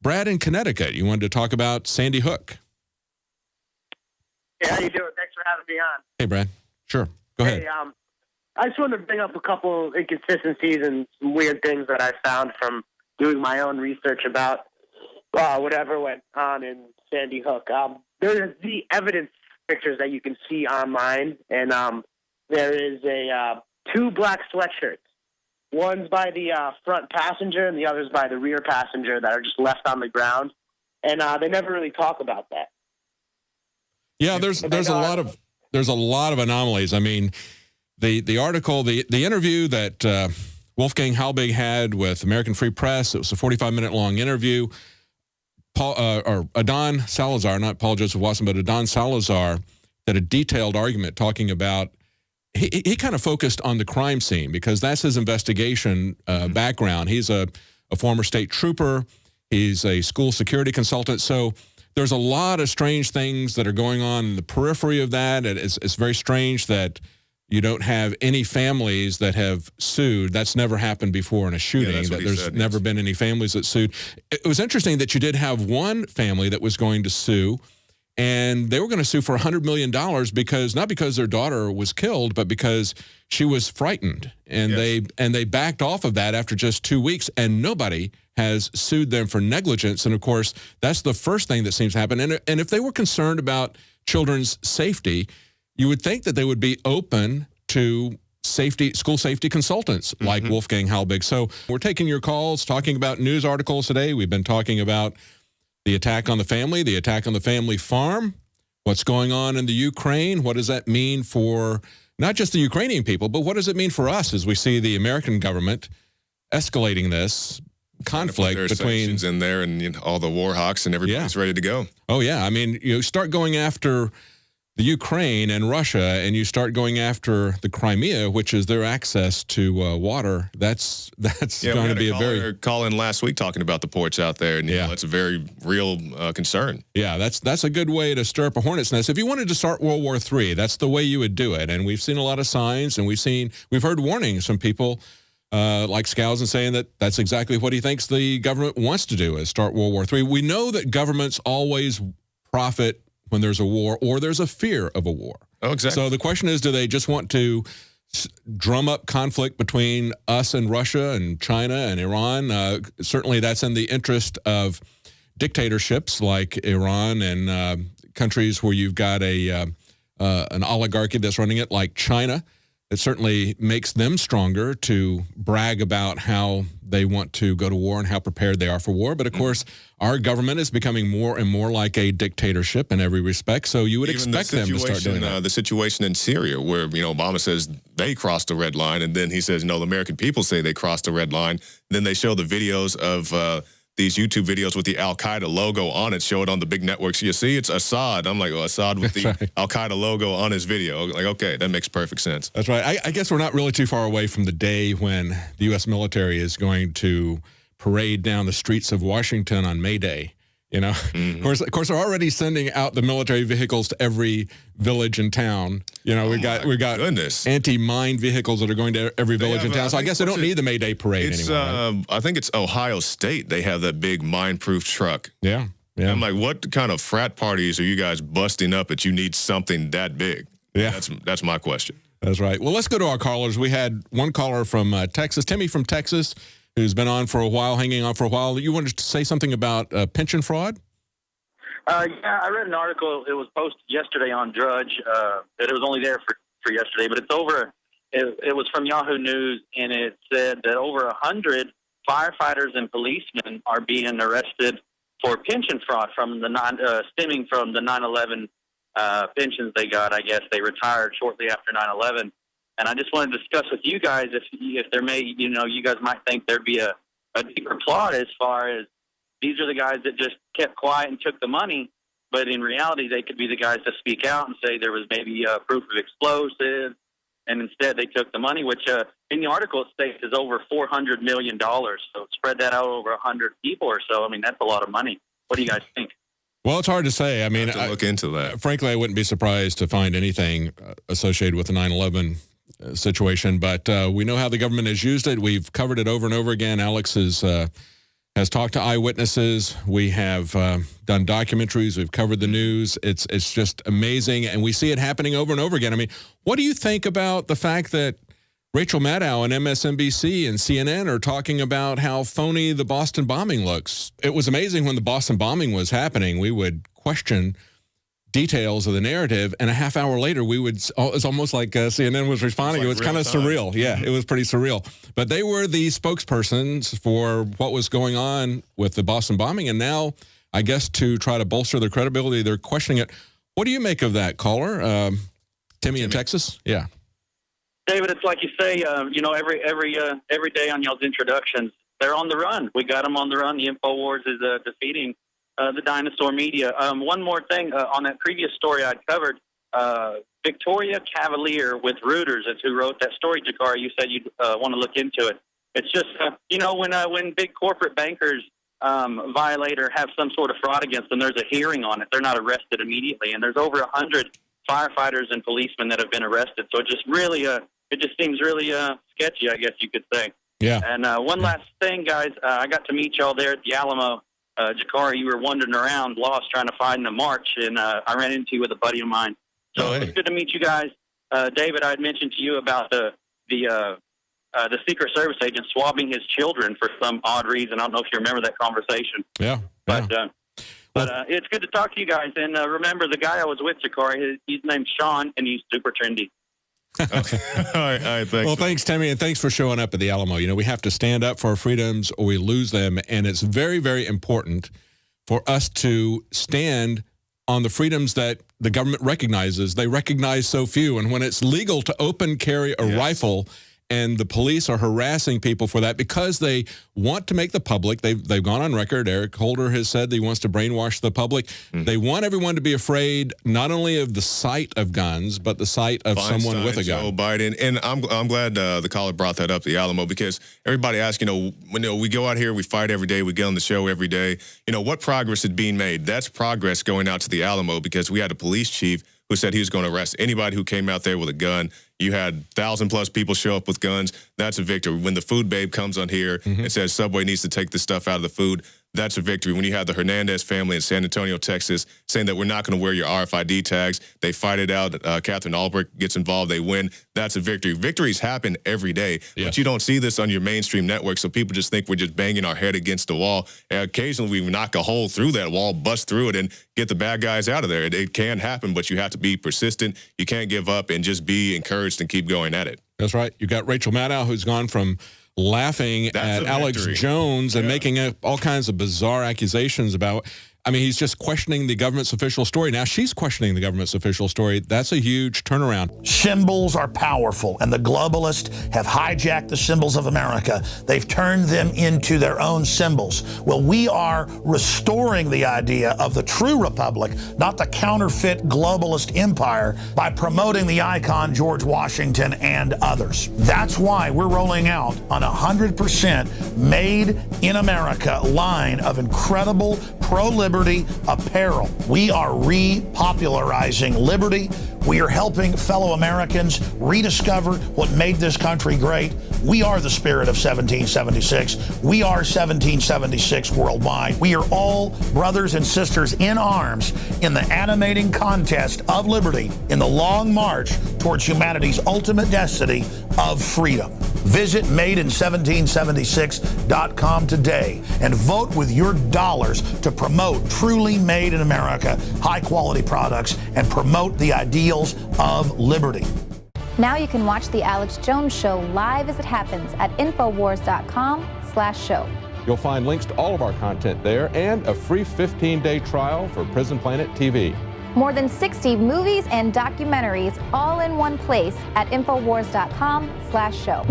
Brad in Connecticut, you wanted to talk about Sandy Hook. Hey, how you doing? Thanks for having me on. Hey, Brad. Sure. Go ahead. Hey, I just wanted to bring up a couple inconsistencies and some weird things that I found from doing my own research about whatever went on in Sandy Hook. There's the evidence pictures that you can see online, and there is two black sweatshirts. One's by the front passenger, and the other's by the rear passenger that are just left on the ground, and they never really talk about that. Yeah, there's a lot of anomalies. I mean, the article, the interview that Wolfgang Halbig had with American Free Press, it was a 45-minute long interview. Adon Salazar, not Paul Joseph Watson, but Adon Salazar, had a detailed argument talking about, he kind of focused on the crime scene because that's his investigation background. He's a former state trooper. He's a school security consultant. So there's a lot of strange things that are going on in the periphery of that. It's very strange that you don't have any families that have sued. That's never happened before in a shooting. That there's never been any families that sued. It was interesting that you did have one family that was going to sue, and they were going to sue for $100 million because not because their daughter was killed, but because she was frightened, and they backed off of that after just 2 weeks, and nobody has sued them for negligence. And of course, that's the first thing that seems to happen. And if they were concerned about children's safety, you would think that they would be open to school safety consultants like Wolfgang Halbig. So we're taking your calls, talking about news articles today. We've been talking about the attack on the family farm, what's going on in the Ukraine. What does that mean for not just the Ukrainian people, but what does it mean for us as we see the American government escalating this conflict between sanctions in there and all the war hawks and everybody's ready to go. Oh, yeah. I mean, you start going after the Ukraine and Russia, and you start going after the Crimea, which is their access to water. That's going to be a very call in last week talking about the ports out there, and that's a very real concern. Yeah, that's a good way to stir up a hornet's nest. If you wanted to start World War III, that's the way you would do it. And we've seen a lot of signs, and we've heard warnings from people like Skousen saying that that's exactly what he thinks the government wants to do is start World War III. We know that governments always profit when there's a war or there's a fear of a war. Oh, exactly. So the question is, do they just want to drum up conflict between us and Russia and China and Iran? Certainly that's in the interest of dictatorships like Iran and countries where you've got an oligarchy that's running it like China. It certainly makes them stronger to brag about how they want to go to war and how prepared they are for war. But, of course, our government is becoming more and more like a dictatorship in every respect. So you would expect them to start doing that. The situation in Syria where, Obama says they crossed the red line, and then he says, no, the American people say they crossed the red line. Then they show the videos of these YouTube videos with the Al-Qaeda logo on it, show it on the big networks. You see, it's Assad. I'm like, Assad with the Al-Qaeda logo on his video. Like, okay, that makes perfect sense. That's right. I guess we're not really too far away from the day when the U.S. military is going to parade down the streets of Washington on May Day. Of course, they're already sending out the military vehicles to every village and town. We've got anti-mine vehicles that are going to every village and town. So I guess they don't need the May Day parade anymore. Right? I think it's Ohio State. They have that big mine-proof truck. Yeah. I'm like, what kind of frat parties are you guys busting up that you need something that big? Yeah. That's my question. That's right. Well, let's go to our callers. We had one caller from Texas, Timmy from Texas, who's been on for a while, hanging on for a while. You wanted to say something about pension fraud? Yeah, I read an article. It was posted yesterday on Drudge. That it was only there for yesterday, but it's over. It was from Yahoo News, and it said that over 100 firefighters and policemen are being arrested for pension fraud stemming from the 9/11 pensions they got. I guess they retired shortly after 9/11. And I just wanted to discuss with you guys if there may, you guys might think there'd be a deeper plot as far as these are the guys that just kept quiet and took the money, but in reality they could be the guys to speak out and say there was maybe proof of explosives, and instead they took the money, which in the article it states is over $400 million. So spread that out over 100 people or so. I mean, that's a lot of money. What do you guys think? Well, it's hard to say. I mean, I have to look into that. Frankly, I wouldn't be surprised to find anything associated with the 9/11 situation, but we know how the government has used it. We've covered it over and over again. Alex has has talked to eyewitnesses. We have done documentaries. We've covered the news. It's just amazing, and we see it happening over and over again. I mean, what do you think about the fact that Rachel Maddow and MSNBC and CNN are talking about how phony the Boston bombing looks? It was amazing when the Boston bombing was happening. We would question details of the narrative, and a half hour later, it's almost like CNN was responding. It was kind of surreal. Yeah, it was pretty surreal. But they were the spokespersons for what was going on with the Boston bombing, and now, I guess, to try to bolster their credibility, they're questioning it. What do you make of that, caller? Timmy in Texas? Yeah. David, it's like you say, every day on y'all's introductions, they're on the run. We got them on the run. The InfoWars is defeating the dinosaur media. One more thing on that previous story I'd covered, Victoria Cavalier with Reuters is who wrote that story, Jakari. You said you'd want to look into it. It's just, when big corporate bankers violate or have some sort of fraud against them, there's a hearing on it. They're not arrested immediately. And there's over 100 firefighters and policemen that have been arrested. So it just seems really sketchy, I guess you could say. Yeah. And one last thing, guys, I got to meet y'all there at the Alamo. Jakari, you were wandering around lost trying to find the march, and I ran into you with a buddy of mine. So it's good to meet you guys. David, I had mentioned to you about the Secret Service agent swabbing his children for some odd reason. I don't know if you remember that conversation. Yeah. But it's good to talk to you guys. And remember, the guy I was with, Jakari, he's named Sean, and he's super trendy. Okay. All right, thanks. Well, thanks, Timmy, and thanks for showing up at the Alamo. We have to stand up for our freedoms or we lose them, and it's very, very important for us to stand on the freedoms that the government recognizes. They recognize so few, and when it's legal to open carry a rifle and the police are harassing people for that because they want to make the public, they've gone on record, Eric Holder has said that he wants to brainwash the public. They want everyone to be afraid not only of the sight of guns, but the sight of someone with a gun. Joe Biden. And I'm glad the caller brought that up, the Alamo, because everybody asks, when we go out here, we fight every day, we get on the show every day. What progress is being made? That's progress going out to the Alamo, because we had a police chief who said he was going to arrest anybody who came out there with a gun. You had 1,000+ people show up with guns. That's a victory. When the food babe comes on here and says Subway needs to take this stuff out of the food, that's a victory. When you have the Hernandez family in San Antonio, Texas, saying that we're not going to wear your RFID tags, they fight it out. Catherine Albrecht gets involved. They win. That's a victory. Victories happen every day, but you don't see this on your mainstream network, so people just think we're just banging our head against the wall. And occasionally, we knock a hole through that wall, bust through it, and get the bad guys out of there. It can happen, but you have to be persistent. You can't give up, and just be encouraged and keep going at it. That's right. You got Rachel Maddow, who's gone from laughing at Alex Jones and making all kinds of bizarre accusations about, he's just questioning the government's official story. Now she's questioning the government's official story. That's a huge turnaround. Symbols are powerful, and the globalists have hijacked the symbols of America. They've turned them into their own symbols. Well, we are restoring the idea of the true republic, not the counterfeit globalist empire, by promoting the icon George Washington and others. That's why we're rolling out an 100% made in America line of incredible pro-liberty apparel. We are repopularizing liberty. We are helping fellow Americans rediscover what made this country great. We are the spirit of 1776. We are 1776 worldwide. We are all brothers and sisters in arms in the animating contest of liberty in the long march towards humanity's ultimate destiny of freedom. Visit madein1776.com today and vote with your dollars to promote truly made in America, high-quality products, and promote the ideals of liberty. Now you can watch The Alex Jones Show live as it happens at Infowars.com/show. You'll find links to all of our content there and a free 15-day trial for Prison Planet TV. More than 60 movies and documentaries all in one place at Infowars.com/show.